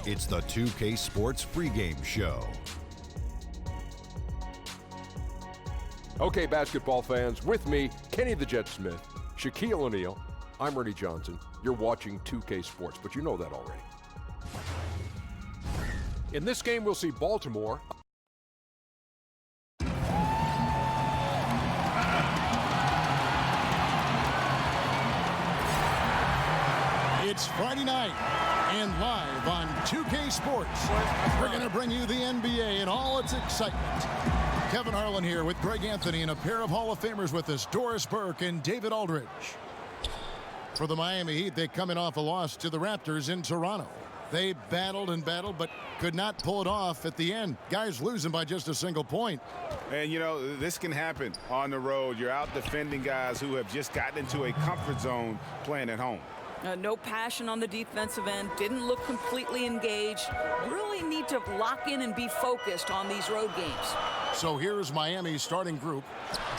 It's the 2K Sports pregame show. Okay, basketball fans, with me, Kenny the Jet Smith, Shaquille O'Neal, I'm Ernie Johnson. You're watching 2K Sports, but you know that already. In this game, we'll see Baltimore. It's Friday night, and live on 2K Sports, we're going to bring you the NBA and all its excitement. Kevin Harlan here with Greg Anthony and a pair of Hall of Famers with us, Doris Burke and David Aldridge. For the Miami Heat, they coming off a loss to the Raptors in Toronto. They battled and battled, but could not pull it off at the end. Guys losing by just a single point. And, you know, this can happen on the road. You're out defending guys who have just gotten into a comfort zone playing at home. No passion on the defensive end. Didn't look completely engaged. Really need to lock in and be focused on these road games. So here's Miami's starting group.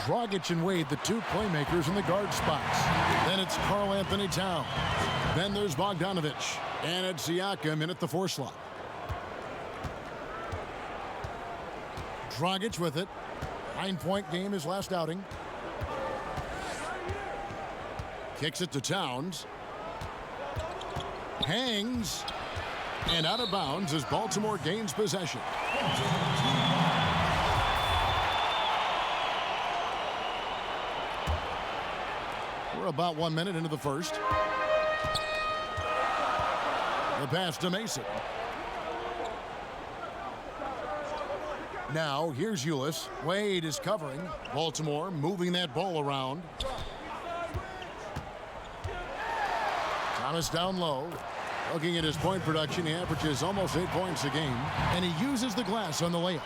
Dragic and Wade, the two playmakers in the guard spots. Then it's Karl Anthony Towns. Then there's Bogdanović. And it's Siakam in at the 4 slot. Dragic with it. 9-point game his last outing. Kicks it to Towns. Hangs. And out of bounds as Baltimore gains possession. We're about 1 minute into the first. The pass to Mason. Now here's Ulis. Wade is covering. Baltimore moving that ball around. Thomas down low. Looking at his point production, he averages almost 8 points a game. And he uses the glass on the layup.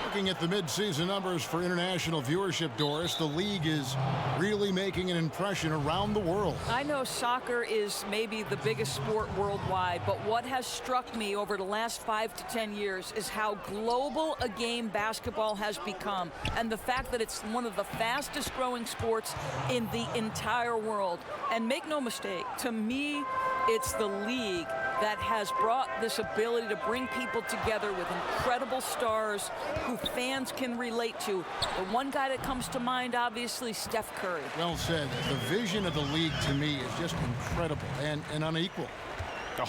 Looking at the midseason numbers for international viewership, Doris, the league is really making an impression around the world. I know soccer is maybe the biggest sport worldwide, but what has struck me over the last 5 to 10 years is how global a game basketball has become, and the fact that it's one of the fastest growing sports in the entire world. And make no mistake, to me, it's the league that has brought this ability to bring people together with incredible stars who fans can relate to. The one guy that comes to mind, obviously, Steph Curry. Well said. The vision of the league, to me, is just incredible and unequal.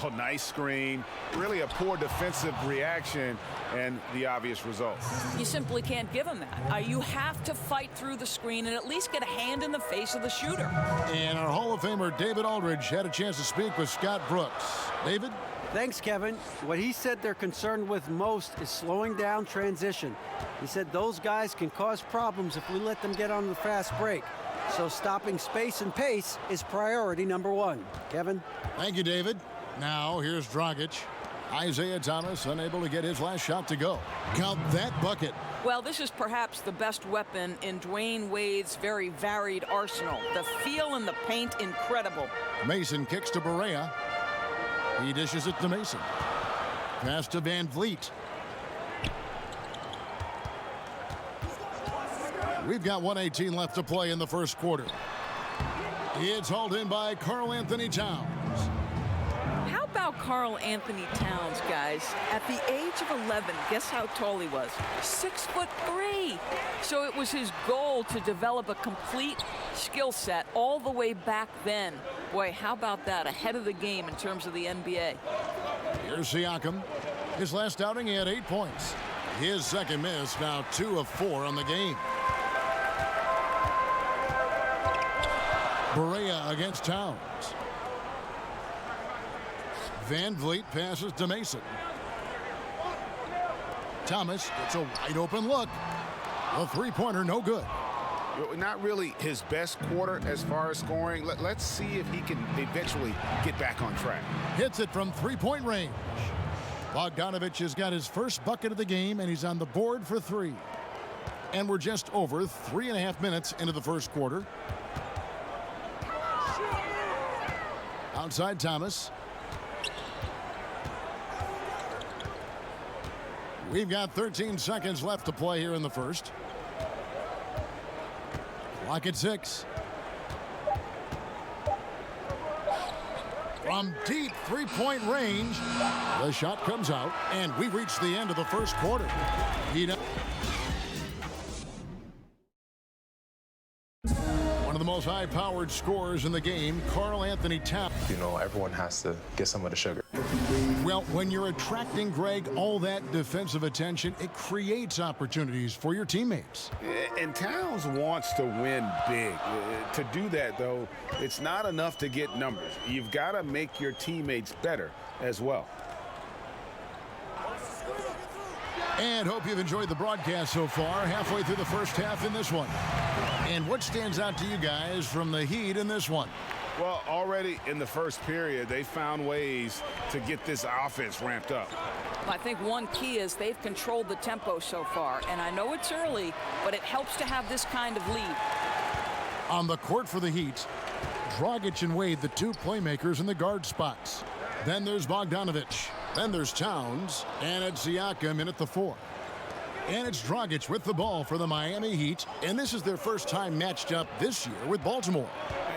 Oh, nice screen. Really a poor defensive reaction and the obvious result. You simply can't give him that. You have to fight through the screen and at least get a hand in the face of the shooter. And our Hall of Famer David Aldridge had a chance to speak with Scott Brooks. David? Thanks, Kevin. What he said they're concerned with most is slowing down transition. He said those guys can cause problems if we let them get on the fast break. So stopping space and pace is priority number 1. Kevin? Thank you, David. Now here's Dragic. Isaiah Thomas unable to get his last shot to go. Count that bucket. Well, this is perhaps the best weapon in Dwayne Wade's very varied arsenal. The feel in the paint, incredible. Mason kicks to Barea. He dishes it to Mason. Pass to Van Vliet. We've got 1:18 left to play in the first quarter. It's hauled in by Karl Anthony Towns. How about Karl Anthony Towns, guys? At the age of 11, guess how tall he was? 6'3". So it was his goal to develop a complete skill set all the way back then. Boy, how about that? Ahead of the game in terms of the NBA. Here's Siakam. His last outing, he had 8 points. His second miss, now 2 of 4 on the game. Barea against Towns. Van Vliet passes to Mason. Thomas gets a wide open look. A three-pointer, no good. Not really his best quarter as far as scoring. Let's see if he can eventually get back on track. Hits it from three-point range. Bogdanović has got his first bucket of the game, and he's on the board for 3. And we're just over 3.5 minutes into the first quarter. Outside Thomas. We've got 13 seconds left to play here in the first. Clock at 6. From deep three-point range, the shot comes out, and we reach the end of the first quarter. One of the most high-powered scorers in the game, Karl Anthony Towns. You know, everyone has to get some of the sugar. Well, when you're attracting, Greg, all that defensive attention, it creates opportunities for your teammates. And Towns wants to win big. To do that, though, it's not enough to get numbers. You've got to make your teammates better as well. And hope you've enjoyed the broadcast so far, halfway through the first half in this one. And what stands out to you guys from the Heat in this one? Well, already in the first period, they found ways to get this offense ramped up. I think one key is they've controlled the tempo so far. And I know it's early, but it helps to have this kind of lead. On the court for the Heat, Dragic and Wade, the two playmakers in the guard spots. Then there's Bogdanović. Then there's Towns. And it's Siakam in at the 4. And it's Dragic with the ball for the Miami Heat. And this is their first time matched up this year with Baltimore.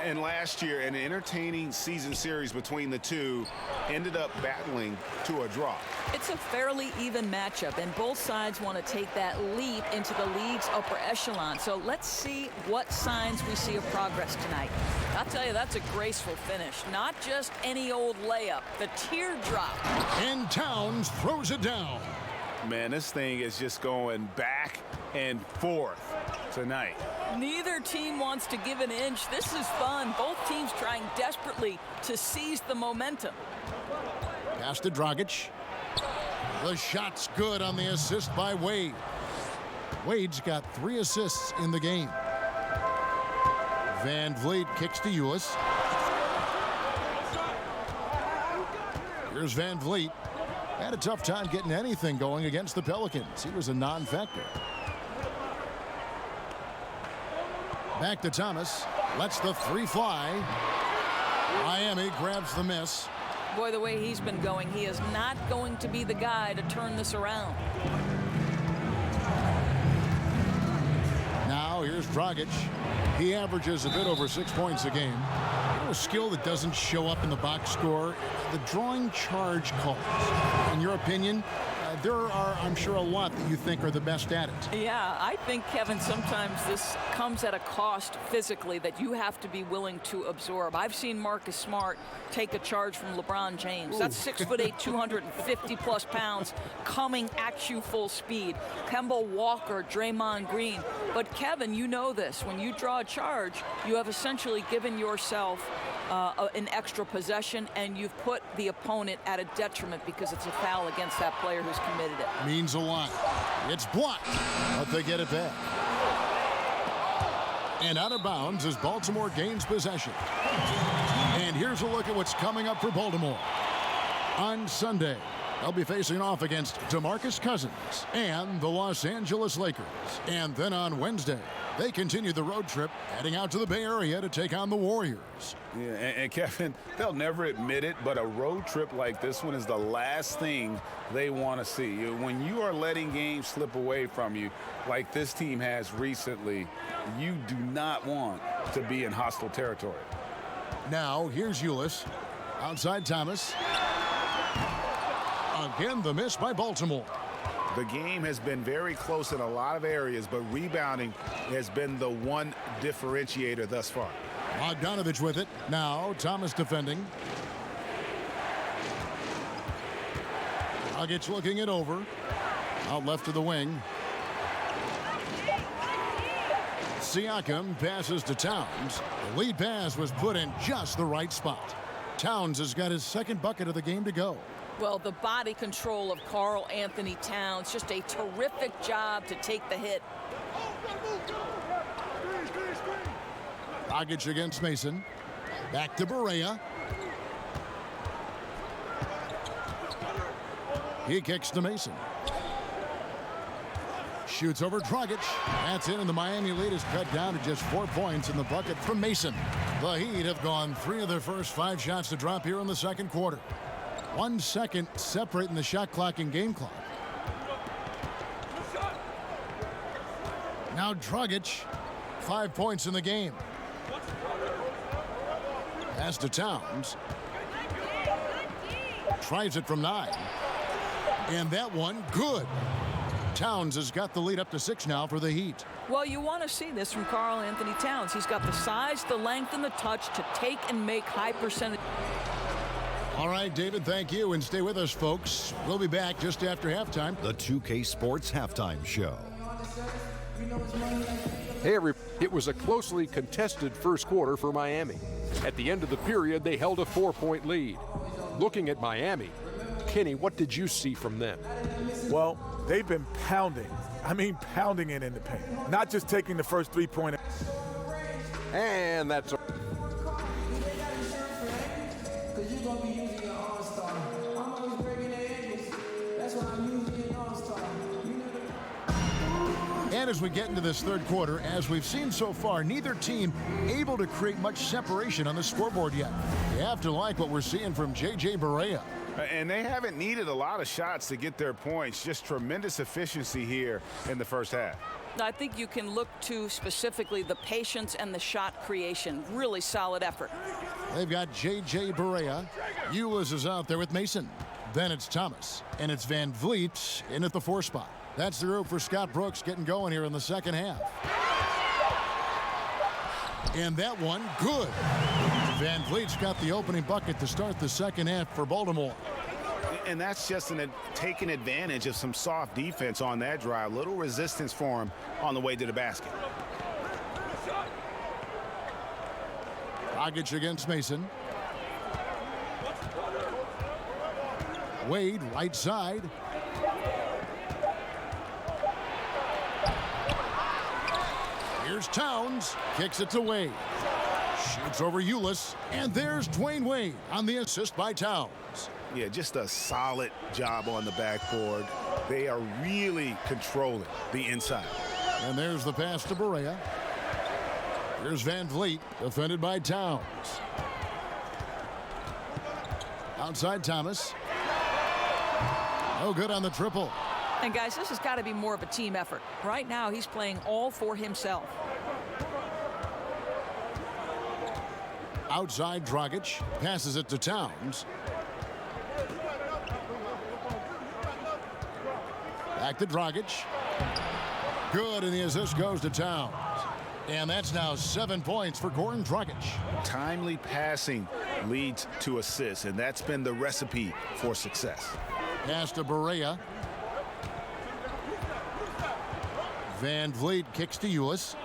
And last year, an entertaining season series between the two ended up battling to a draw. It's a fairly even matchup, and both sides want to take that leap into the league's upper echelon. So let's see what signs we see of progress tonight. I'll tell you, that's a graceful finish. Not just any old layup, the teardrop. And Towns throws it down. Man, this thing is just going back and forth tonight. Neither team wants to give an inch. This is fun. Both teams trying desperately to seize the momentum. Pass to Dragic. The shot's good on the assist by Wade. Wade's got 3 assists in the game. Van Vliet kicks to Ulis. Here's Van Vliet. Had a tough time getting anything going against the Pelicans. He was a non-factor. Back to Thomas. Lets the 3 fly. Miami grabs the miss. Boy, the way he's been going, he is not going to be the guy to turn this around. Now here's Dragic. He averages a bit over 6 points a game. You know, a skill that doesn't show up in the box score, the drawing charge calls. In your opinion, there are, I'm sure, a lot that you think are the best at it. Yeah, I think, Kevin, sometimes this comes at a cost physically that you have to be willing to absorb. I've seen Marcus Smart take a charge from LeBron James. Ooh. That's 6'8", 250-plus pounds coming at you full speed. Kemba Walker, Draymond Green. But, Kevin, you know this. When you draw a charge, you have essentially given yourself an extra possession, and you've put the opponent at a detriment because it's a foul against that player who's committed it. Means a lot. It's blocked, but they get it back. And out of bounds as Baltimore gains possession. And here's a look at what's coming up for Baltimore. On Sunday, they'll be facing off against DeMarcus Cousins and the Los Angeles Lakers. And then on Wednesday, they continue the road trip, heading out to the Bay Area to take on the Warriors. Yeah, and Kevin, they'll never admit it, but a road trip like this one is the last thing they want to see. When you are letting games slip away from you, like this team has recently, you do not want to be in hostile territory. Now, here's Ulis. Outside Thomas. Again, the miss by Baltimore. The game has been very close in a lot of areas, but rebounding has been the one differentiator thus far. Bogdanović with it. Now Thomas defending. Dragic looking it over. Out left to the wing. Siakam passes to Towns. The lead pass was put in just the right spot. Towns has got his second bucket of the game to go. Well, the body control of Karl Anthony Towns, just a terrific job to take the hit. Dragic against Mason. Back to Barea. He kicks to Mason. Shoots over Dragic. That's in, and the Miami lead is cut down to just 4 points in the bucket from Mason. The Heat have gone 3 of their first 5 shots to drop here in the second quarter. 1 second separating the shot clock and game clock. Now Dragic, 5 points in the game. Pass to Towns. Tries it from 9. And that one, good. Towns has got the lead up to 6 now for the Heat. Well, you want to see this from Karl Anthony Towns. He's got the size, the length, and the touch to take and make high percentage. All right, David, thank you. And stay with us, folks. We'll be back just after halftime. The 2K Sports Halftime Show. Hey, it was a closely contested first quarter for Miami. At the end of the period, they held a 4-point lead. Looking at Miami, Kenny, what did you see from them? Well, they've been pounding. I mean, pounding it in the paint. Not just taking the first 3-pointer. And that's a And as we get into this third quarter, as we've seen so far, neither team able to create much separation on the scoreboard yet. You have to like what we're seeing from J.J. Barea. And they haven't needed a lot of shots to get their points. Just tremendous efficiency here in the first half. I think you can look to specifically the patience and the shot creation. Really solid effort. They've got J.J. Barea. Ulis is out there with Mason. Then it's Thomas. And it's Van Vliet in at the 4 spot. That's the group for Scott Brooks getting going here in the second half. And that one, good. Van Vliet's got the opening bucket to start the second half for Baltimore. And that's just taking advantage of some soft defense on that drive. Little resistance for him on the way to the basket. Dragic against Mason. Wade, right side. Here's Towns. Kicks it to Wade. Shoots over Ulis. And there's Dwayne Wade on the assist by Towns. Yeah, just a solid job on the backboard. They are really controlling the inside. And there's the pass to Barea. Here's Van Vliet, defended by Towns. Outside Thomas. No good on the triple. And guys, this has got to be more of a team effort. Right now, he's playing all for himself. Outside Dragic, passes it to Towns. Back to Dragic. Good, and the assist goes to Towns. And that's now 7 points for Goran Dragic. Timely passing leads to assists, and that's been the recipe for success. Pass to Barea. Van Vliet kicks to Ulis.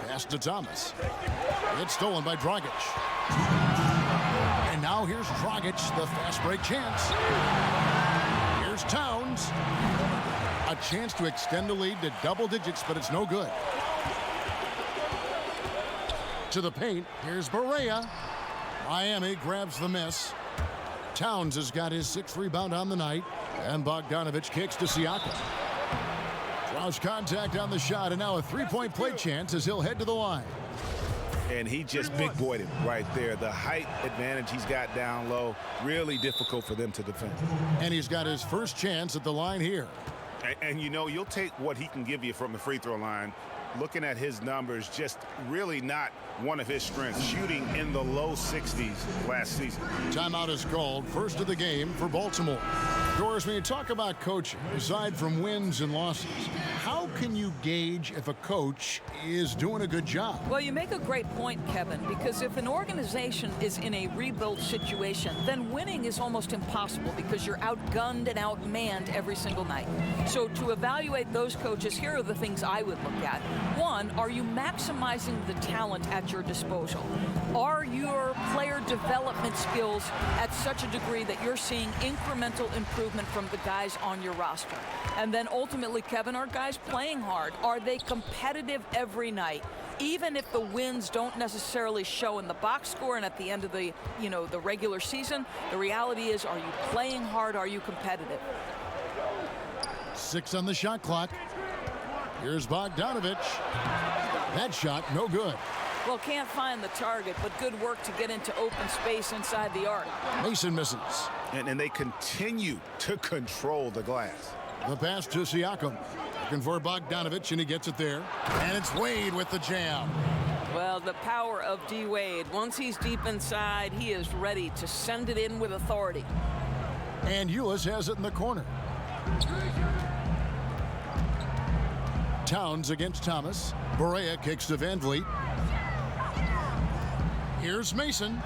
Pass to Thomas. It's stolen by Dragic. And now here's Dragic, the fast break chance. Here's Towns. A chance to extend the lead to double digits, but it's no good. To the paint, here's Barea. Miami grabs the miss. Towns has got his 6th rebound on the night. And Bogdanovich kicks to Siakam. Draws contact on the shot, and now a 3-point play chance as he'll head to the line. And he just big-boyed it right there. The height advantage he's got down low, really difficult for them to defend. And he's got his first chance at the line here. And you know, you'll take what he can give you from the free throw line. Looking at his numbers, just really not one of his strengths. Shooting in the low 60s last season. Timeout is called. First of the game for Baltimore. Doris, when you talk about coaching, aside from wins and losses, how can you gauge if a coach is doing a good job? Well, you make a great point, Kevin, because if an organization is in a rebuild situation, then winning is almost impossible because you're outgunned and outmanned every single night. So to evaluate those coaches, here are the things I would look at. One, are you maximizing the talent at your disposal? Are your player development skills at such a degree that you're seeing incremental improvement from the guys on your roster? And then ultimately, Kevin, are guys playing hard? Are they competitive every night? Even if the wins don't necessarily show in the box score and at the end of the, the regular season, the reality is, are you playing hard? Are you competitive? 6 on the shot clock. Here's Bogdanovich. That shot, no good. Well, can't find the target, but good work to get into open space inside the arc. Mason misses. And they continue to control the glass. The pass to Siakam. Looking for Bogdanovich, and he gets it there. And it's Wade with the jam. Well, Now, the power of D. Wade. Once he's deep inside, he is ready to send it in with authority. And Ulis has it in the corner. Towns against Thomas. Berea kicks to Van Vliet. Here's Mason.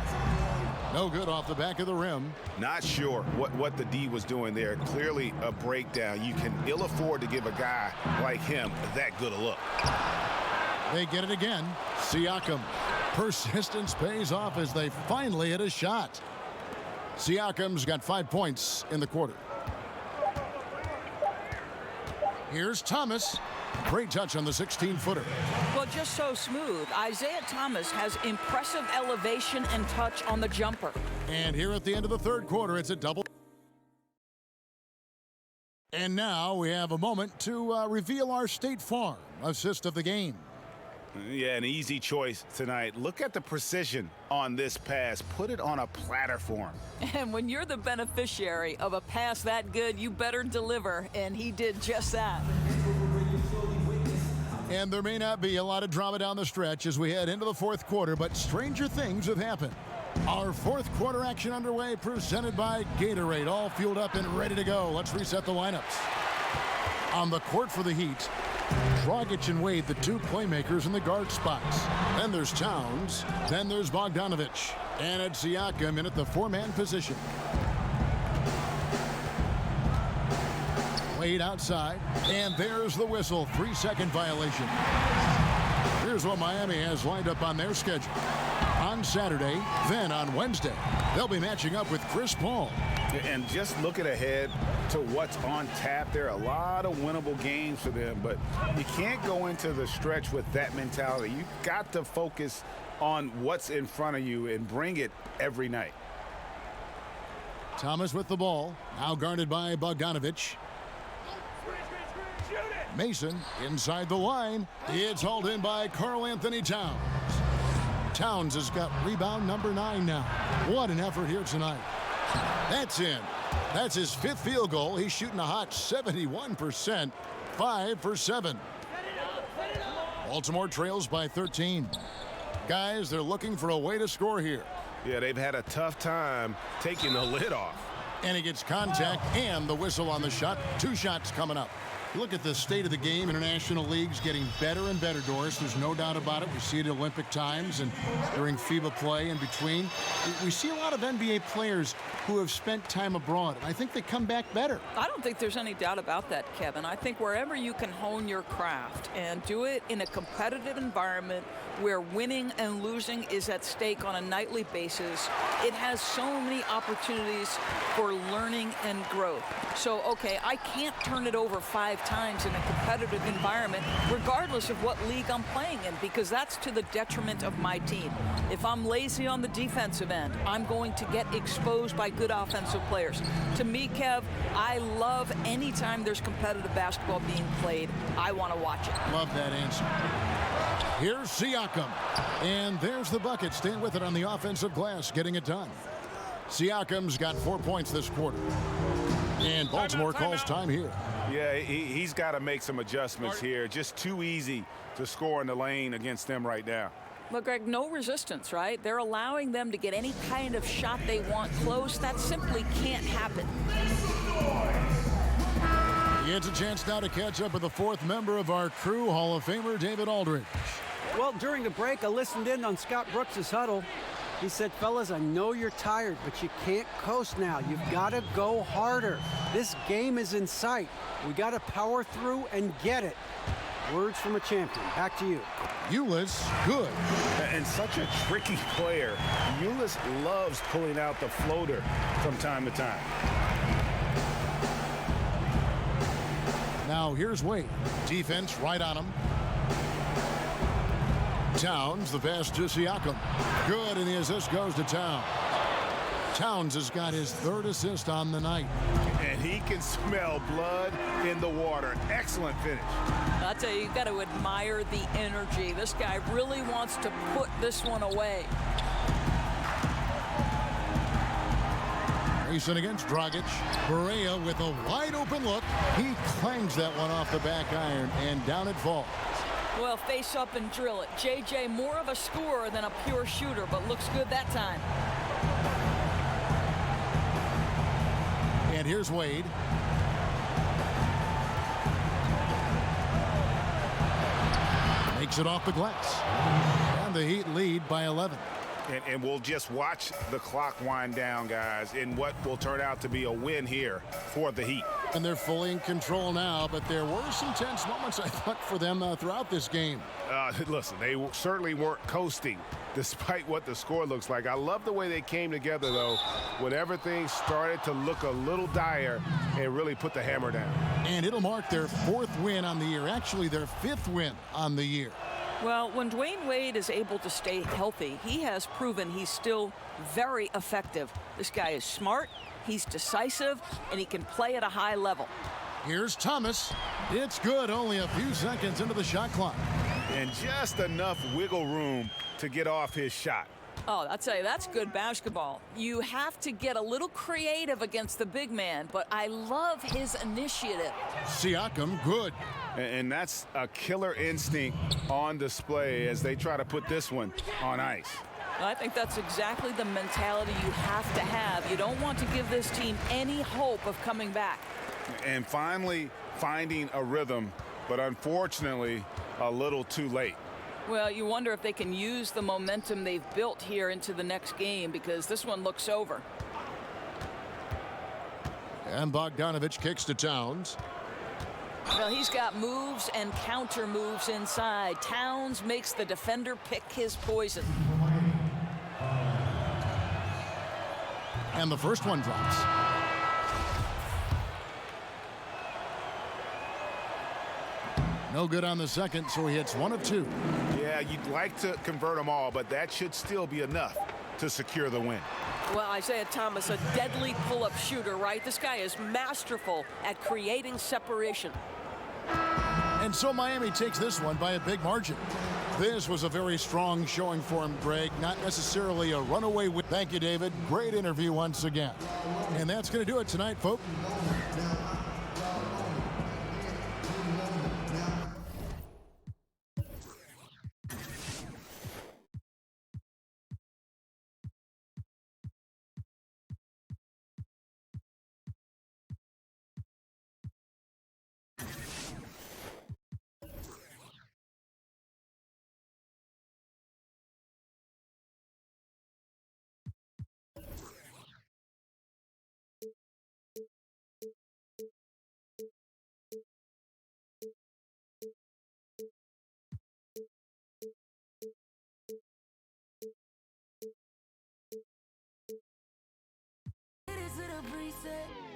No good off the back of the rim. Not sure what the D was doing there. Clearly a breakdown. You can ill afford to give a guy like him that good a look. They get it again. Siakam. Persistence pays off as they finally hit a shot. Siakam's got 5 points in the quarter. Here's Thomas. Great touch on the 16-footer. Well, just so smooth. Isaiah Thomas has impressive elevation and touch on the jumper. And here at the end of the third quarter, it's a double. And now we have a moment to reveal our State Farm assist of the game. Yeah, an easy choice tonight. Look at the precision on this pass. Put it on a platter for him. And when you're the beneficiary of a pass that good, you better deliver. And he did just that. And there may not be a lot of drama down the stretch as we head into the fourth quarter, but stranger things have happened. Our fourth quarter action underway, presented by Gatorade, all fueled up and ready to go. Let's reset the lineups. On the court for the Heat, Dragic and Wade, the two playmakers in the guard spots. Then there's Towns. Then there's Bogdanovich. And it's Siakam in at the four-man position. Wade outside. And there's the whistle. 3-second violation. Here's what Miami has lined up on their schedule. On Saturday, then on Wednesday, they'll be matching up with Chris Paul. And just looking ahead to what's on tap, there are a lot of winnable games for them, but you can't go into the stretch with that mentality. You've got to focus on what's in front of you and bring it every night. Thomas with the ball, now guarded by Bogdanovich. Mason inside the line. It's hauled in by Karl Anthony Towns. Towns has got rebound number 9 now. What an effort here tonight. That's in. That's his 5th field goal. He's shooting a hot 71%. 5 for 7. Baltimore trails by 13. Guys, they're looking for a way to score here. Yeah, they've had a tough time taking the lid off. And he gets contact and the whistle on the shot. 2 shots coming up. Look at the state of the game. International leagues getting better and better, Doris. There's no doubt about it. We see it at Olympic times and during FIBA play in between. We see a lot of NBA players who have spent time abroad. I think they come back better. I don't think there's any doubt about that, Kevin. I think wherever you can hone your craft and do it in a competitive environment where winning and losing is at stake on a nightly basis, it has so many opportunities for learning and growth. So, okay, I can't turn it over 5 times in a competitive environment, regardless of what league I'm playing in, because that's to the detriment of my team. If I'm lazy on the defensive end, I'm going to get exposed by good offensive players. To me, Kev, I love any time there's competitive basketball being played. I want to watch it. Love that answer. Here's Siakam. And there's the bucket. Staying with it on the offensive glass, getting it done. Siakam's got 4 points this quarter. And Baltimore calls time here. Yeah, he's got to make some adjustments here. Just too easy to score in the lane against them right now. Look, Greg, no resistance, right? They're allowing them to get any kind of shot they want close. That simply can't happen. He gets a chance now to catch up with the 4th member of our crew, Hall of Famer David Aldridge. Well, during the break, I listened in on Scott Brooks' huddle. He said, fellas, I know you're tired, but you can't coast now. You've got to go harder. This game is in sight. We got to power through and get it. Words from a champion. Back to you. Ulis, good. And such a tricky player. Ulis loves pulling out the floater from time to time. Now here's Wade. Defense right on him. Towns, the pass to Siakam. Good, and the assist goes to Towns. Towns has got his 3rd assist on the night. And he can smell blood in the water. Excellent finish. I'll tell you, you've got to admire the energy. This guy really wants to put this one away. Mason against Dragic. Berea with a wide open look. He clangs that one off the back iron, and down it falls. Well, face up and drill it. JJ, more of a scorer than a pure shooter, but looks good that time. And here's Wade. Makes it off the glass. And the Heat lead by 11. And we'll just watch the clock wind down, guys, in what will turn out to be a win here for the Heat. And they're fully in control now, but there were some tense moments, I thought, for them throughout this game. Listen, they certainly weren't coasting despite what the score looks like. I love the way they came together, though, when everything started to look a little dire and really put the hammer down. And it'll mark their 4th win on the year, actually their 5th win on the year. Well, when Dwayne Wade is able to stay healthy, he has proven he's still very effective. This guy is smart, he's decisive, and he can play at a high level. Here's Thomas. It's good, only a few seconds into the shot clock. And just enough wiggle room to get off his shot. Oh, I'll tell you, that's good basketball. You have to get a little creative against the big man, but I love his initiative. Siakam, good. And that's a killer instinct on display as they try to put this one on ice. I think that's exactly the mentality you have to have. You don't want to give this team any hope of coming back. And finally finding a rhythm, but unfortunately a little too late. Well, you wonder if they can use the momentum they've built here into the next game, because this one looks over. And Bogdanovich kicks to Towns. Well, he's got moves and counter moves inside. Towns makes the defender pick his poison. And the first one drops. No good on the second, so he hits 1 of 2. Yeah, you'd like to convert them all, but that should still be enough to secure the win. Well, Isaiah Thomas, a deadly pull-up shooter, right? This guy is masterful at creating separation. And so Miami takes this one by a big margin. This was a very strong showing for him, Greg. Not necessarily a runaway win. Thank you, David. Great interview once again. And that's going to do it tonight, folks. It is a breeze.